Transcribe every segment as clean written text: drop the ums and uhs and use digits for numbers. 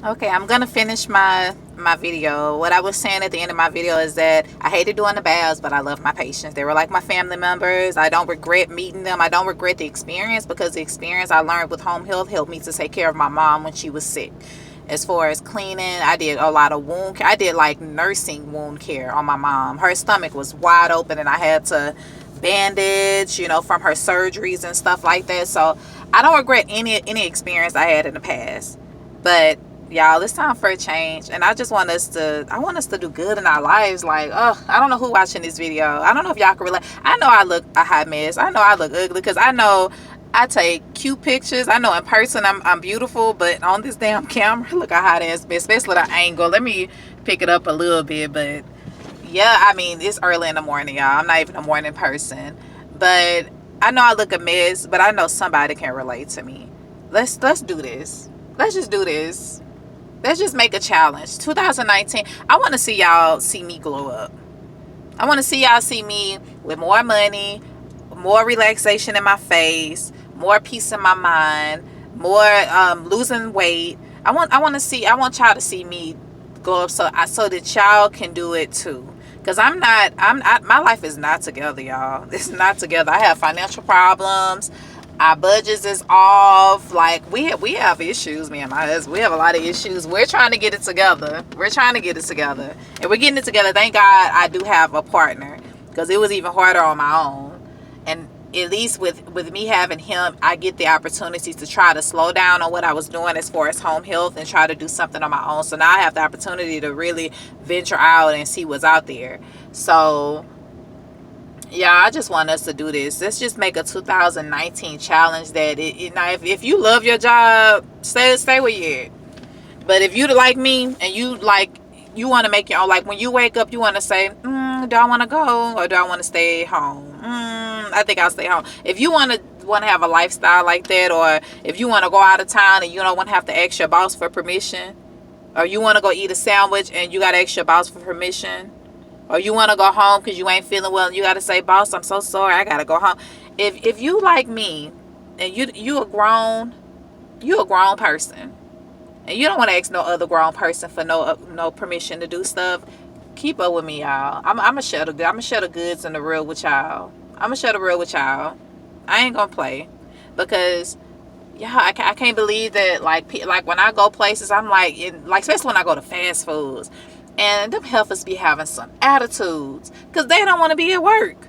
Okay, I'm gonna finish my video. What I was saying at the end of my video is that I hated doing the baths, but I love my patients. They were like my family members. I don't regret meeting them. I don't regret the experience, because the experience I learned with home health helped me to take care of my mom when she was sick. As far as cleaning, I did a lot of wound care. I did like nursing wound care on my mom. Her stomach was wide open and I had to bandage, from her surgeries and stuff like that. So I don't regret any experience I had in the past. But y'all, it's time for a change, and I want us to do good in our lives. Like, I don't know who watching this video. I don't know if y'all can relate. I know I look a hot mess. I know I look ugly, because I know I take cute pictures. I know in person I'm beautiful, but on this damn camera, look a hot ass mess, especially the angle. Let me pick it up a little bit. But yeah, I mean, it's early in the morning, y'all. I'm not even a morning person, but I know I look a mess, but I know somebody can relate to me. Let's do this. Let's just do this. Let's just make a challenge. 2019, I want to see y'all see me glow up. I want to see y'all see me with more money, more relaxation in my face, more peace in my mind, more losing weight. I want y'all to see me go up, so that y'all can do it too. Cause my life is not together, y'all. It's not together. I have financial problems. Our budgets is off. Like, we have issues, me and my husband. We have a lot of issues. We're trying to get it together. And we're getting it together. Thank God I do have a partner, because it was even harder on my own. And at least with me having him, I get the opportunity to try to slow down on what I was doing as far as home health and try to do something on my own. So now I have the opportunity to really venture out and see what's out there. So yeah, I just want us to do this. Let's just make a 2019 challenge that now, if you love your job, stay where you're at. But if you like me and you want to make your own, like when you wake up, you want to say, do I want to go or do I want to stay home? I think I'll stay home. If you want to have a lifestyle like that, or if you want to go out of town and you don't want to have to ask your boss for permission, or you want to go eat a sandwich and you got to ask your boss for permission, or you want to go home because you ain't feeling well and you got to say, boss, I'm so sorry, I got to go home. If you like me and you a grown person, and you don't want to ask no other grown person for no permission to do stuff, keep up with me, y'all. I'm gonna share the goods and the real with y'all. I'm gonna share the real with y'all. I ain't gonna play, because I can't believe that, like when I go places, I'm like especially when I go to fast foods, and them heifers be having some attitudes because they don't want to be at work.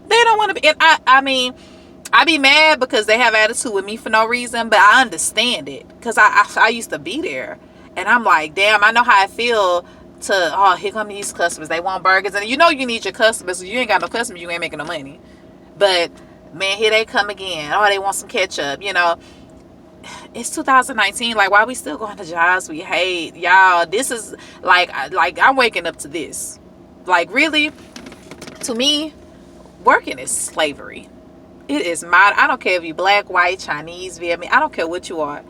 They don't want to be. And I mean, I be mad because they have attitude with me for no reason, but I understand it because I used to be there, and I'm like, damn, I know how I feel. Here come these customers. They want burgers, and you need your customers. So you ain't got no customers, you ain't making no money. But man, here they come again. They want some ketchup. It's 2019. Like, why we still going to jobs we hate, y'all? This is like I'm waking up to this. Like, really, to me, working is slavery. It is I don't care if you black, white, Chinese, Vietnamese. I don't care what you are.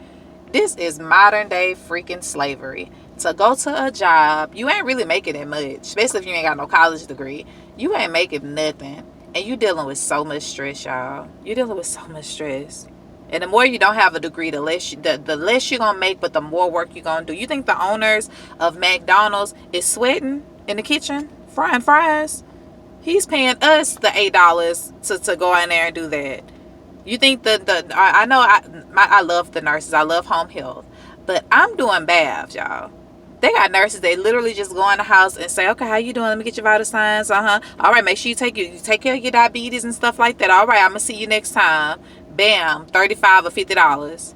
This is modern day freaking slavery. To go to a job, you ain't really making that much, especially if you ain't got no college degree. You ain't making nothing, and you dealing with so much stress, y'all. You dealing with so much stress. And the more you don't have a degree, the less you're gonna make, but the more work you're gonna do. You think the owners of McDonald's is sweating in the kitchen frying fries? He's paying us the $8 to go in there and do that. You think I know I love the nurses. I love home health, but I'm doing baths, y'all. They got nurses. They literally just go in the house and say, okay, how you doing? Let me get your vital signs. All right, make sure you take care of your diabetes and stuff like that. All right, I'm gonna see you next time. Bam, $35 or $50.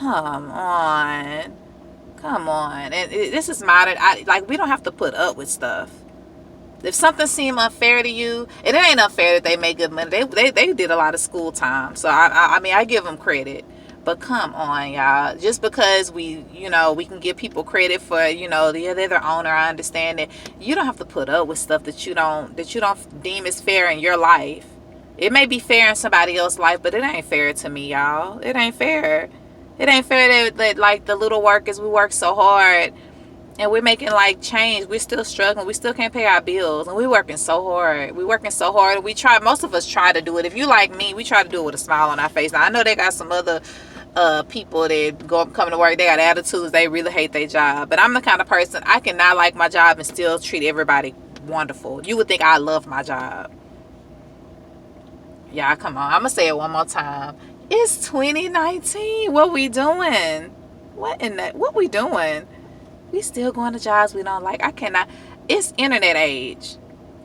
Come on, and this is modern. We don't have to put up with stuff. If something seems unfair to you, and it ain't unfair that they make good money. They did a lot of school time, so I mean, I give them credit. But come on, y'all. Just because we can give people credit for, they're their owner, I understand it. You don't have to put up with stuff that you don't deem as fair in your life. It may be fair in somebody else's life, but it ain't fair to me, y'all. It ain't fair. It ain't fair that like the little workers, we work so hard and we're making like change. We're still struggling. We still can't pay our bills, and we're working so hard. Most of us try to do it. If you like me, we try to do it with a smile on our face. Now, I know they got some other people that come to work, they got attitudes, they really hate their job. But I'm the kind of person, I cannot like my job and still treat everybody wonderful. You would think I love my job. Yeah, come on. I'm gonna say it one more time. It's 2019. What we doing? What we doing? We still going to jobs we don't like. I cannot. It's internet age.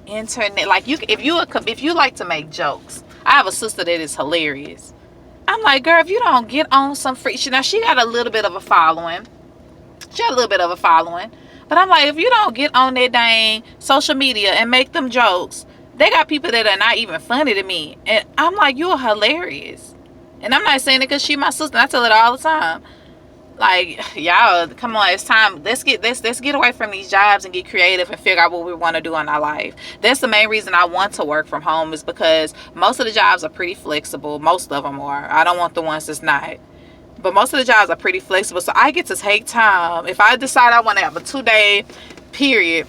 Internet, like, if you like to make jokes. I have a sister that is hilarious. I'm like, girl, if you don't get on some free shit. Now, she got a little bit of a following. But I'm like, if you don't get on that dang social media and make them jokes, they got people that are not even funny to me. And I'm like, you're hilarious. And I'm not saying it because she my sister. I tell it all the time. Like, y'all, come on, it's time. Let's get away from these jobs and get creative and figure out what we want to do in our life. That's the main reason I want to work from home, is because most of the jobs are pretty flexible. Most of them are. I don't want the ones that's not. But most of the jobs are pretty flexible. So I get to take time. If I decide I want to have a 2-day period,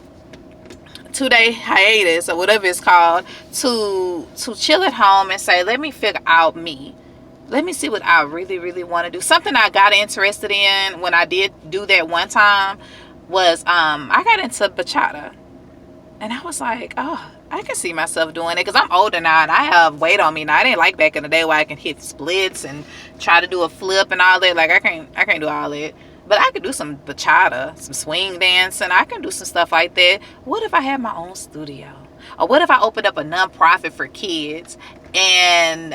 2-day hiatus or whatever it's called, to chill at home and say, let me figure out me. Let me see what I really, really want to do. Something I got interested in when I did do that one time was I got into bachata. And I was like, oh, I can see myself doing it because I'm older now and I have weight on me now. I didn't like back in the day where I can hit splits and try to do a flip and all that. Like, I can't do all that. But I could do some bachata, some swing dancing. I can do some stuff like that. What if I had my own studio? Or what if I opened up a nonprofit for kids and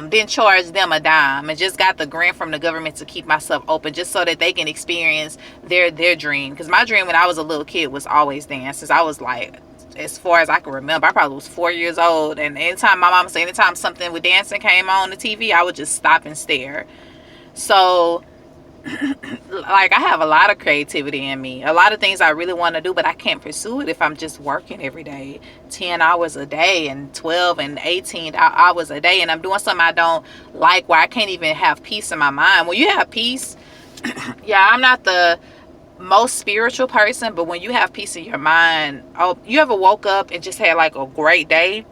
didn't charge them a dime and just got the grant from the government to keep myself open just so that they can experience their dream? Because my dream when I was a little kid was always dance. Since I was like, as far as I can remember, I probably was 4 years old. And anytime my mom said, anytime something with dancing came on the TV, I would just stop and stare. So like, I have a lot of creativity in me, a lot of things I really want to do, but I can't pursue it if I'm just working every day 10 hours a day and 12 and 18 hours a day, and I'm doing something I don't like, where I can't even have peace in my mind. When you have peace, yeah, I'm not the most spiritual person, but when you have peace in your mind, oh, you ever woke up and just had like a great day?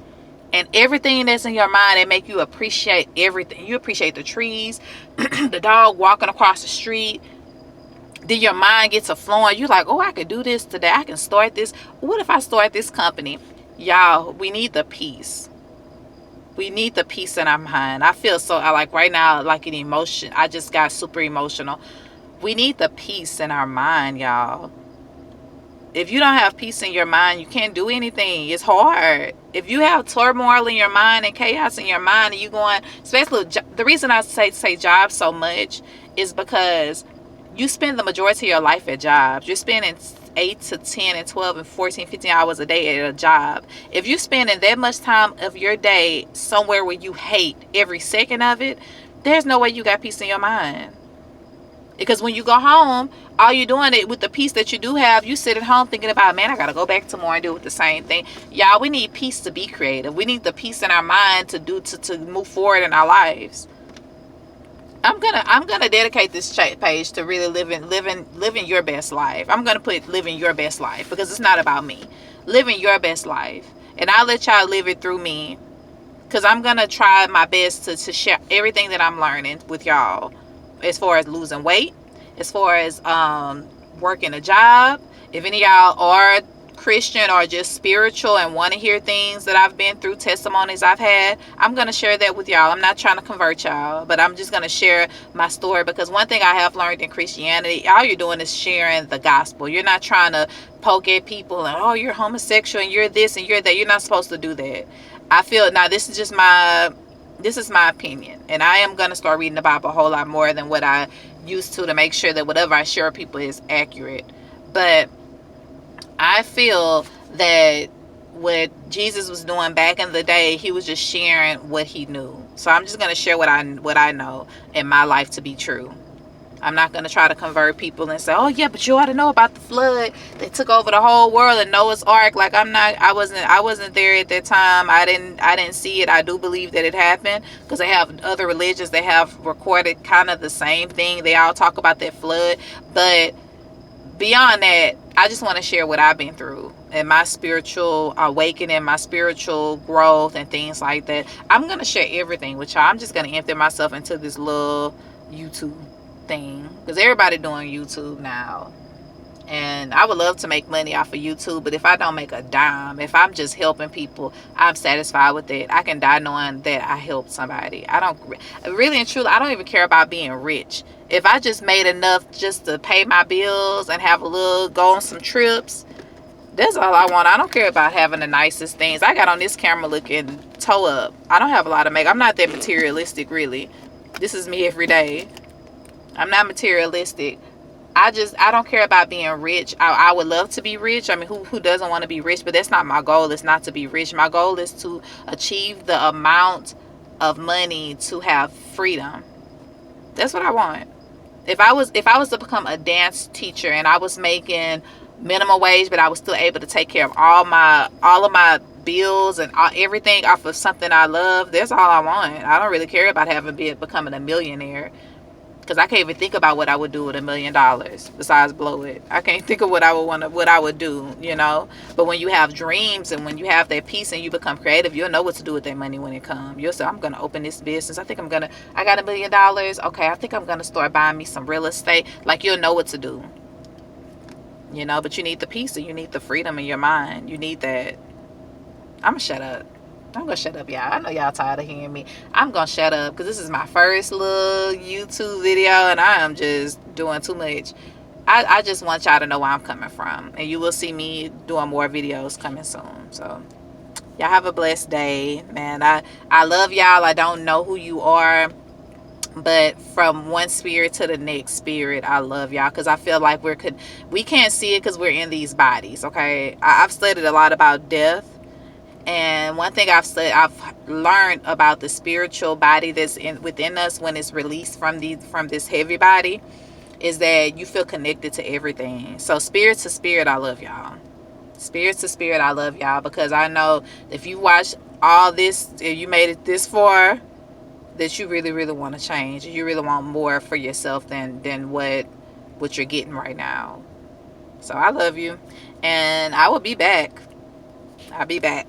And everything that's in your mind, it make you appreciate everything. You appreciate the trees, the dog walking across the street. Then your mind gets a flowing. You're like, oh, I could do this today. I can start this. What if I start this company? Y'all, we need the peace. We need the peace in our mind. I feel so, like right now, like an emotion. I just got super emotional. We need the peace in our mind, y'all. If you don't have peace in your mind, you can't do anything. It's hard. If you have turmoil in your mind and chaos in your mind, and you going, especially the reason I say jobs so much is because you spend the majority of your life at jobs. You're spending 8 to 10 and 12 and 14, 15 hours a day at a job. If you're spending that much time of your day somewhere where you hate every second of it, there's no way you got peace in your mind. Because when you go home, all you're doing it with the peace that you do have, you sit at home thinking about, man, I got to go back tomorrow and do the same thing. Y'all, we need peace to be creative. We need the peace in our mind to move forward in our lives. I'm gonna dedicate this page to really living your best life. I'm gonna put living your best life because it's not about me. Living your best life, and I'll let y'all live it through me. Because I'm gonna try my best to share everything that I'm learning with y'all. As far as losing weight, as far as working a job. If any of y'all are Christian or just spiritual and want to hear things that I've been through, testimonies I've had, I'm going to share that with y'all. I'm not trying to convert y'all, but I'm just going to share my story, because one thing I have learned in Christianity, all you're doing is sharing the gospel. You're not trying to poke at people and, oh, you're homosexual and you're this and you're that. You're not supposed to do that. I feel, now this is my opinion, and I am going to start reading the Bible a whole lot more than what I used to make sure that whatever I share with people is accurate. But I feel that what Jesus was doing back in the day, he was just sharing what he knew. So I'm just going to share what I know in my life to be true. I'm not going to try to convert people and say, oh yeah, but you ought to know about the flood that took over the whole world and Noah's Ark. Like, I wasn't there at that time. I didn't see it. I do believe that it happened, because they have other religions that have recorded kind of the same thing. They all talk about that flood. But beyond that, I just want to share what I've been through and my spiritual awakening, my spiritual growth and things like that. I'm going to share everything with y'all. I'm just going to empty myself into this little YouTube thing, because everybody doing YouTube now. And I would love to make money off of YouTube, but if I don't make a dime, if I'm just helping people, I'm satisfied with it. I can die knowing that I helped somebody. I don't really and truly, I don't even care about being rich. If I just made enough just to pay my bills and have a little, go on some trips, that's all I want. I don't care about having the nicest things. I got on this camera looking toe up. I don't have a lot of makeup. I'm not that materialistic, really. This is me every day. I'm not materialistic. I don't care about being rich. I would love to be rich. I mean, who doesn't want to be rich? But that's not my goal. It's not to be rich. My goal is to achieve the amount of money to have freedom. That's what I want. If I was to become a dance teacher and I was making minimum wage, but I was still able to take care of all of my bills and everything off of something I love, that's all I want. I don't really care about becoming a millionaire. Because I can't even think about what I would do with $1 million besides blow it. I can't think of what I would do, you know. But when you have dreams and when you have that peace and you become creative, you'll know what to do with that money when it comes. You'll say, I'm going to open this business. I got $1 million. Okay, I think I'm going to start buying me some real estate. Like, you'll know what to do. You know, but you need the peace and you need the freedom in your mind. You need that. I'm going to shut up. I'm gonna shut up, y'all. I know y'all tired of hearing me. I'm gonna shut up because this is my first little YouTube video and I am just doing too much. I just want y'all to know where I'm coming from, and you will see me doing more videos coming soon. So y'all have a blessed day, man. I love y'all. I don't know who you are, but from one spirit to the next spirit, I love y'all, because I feel like we can't see it because we're in these bodies. Okay, I've studied a lot about death. And one thing I've learned about the spiritual body that's within us when it's released from this heavy body is that you feel connected to everything. So spirit to spirit, I love y'all. Spirit to spirit, I love y'all, because I know if you watch all this, if you made it this far, that you really, really want to change. You really want more for yourself than what you're getting right now. So I love you, and I will be back. I'll be back.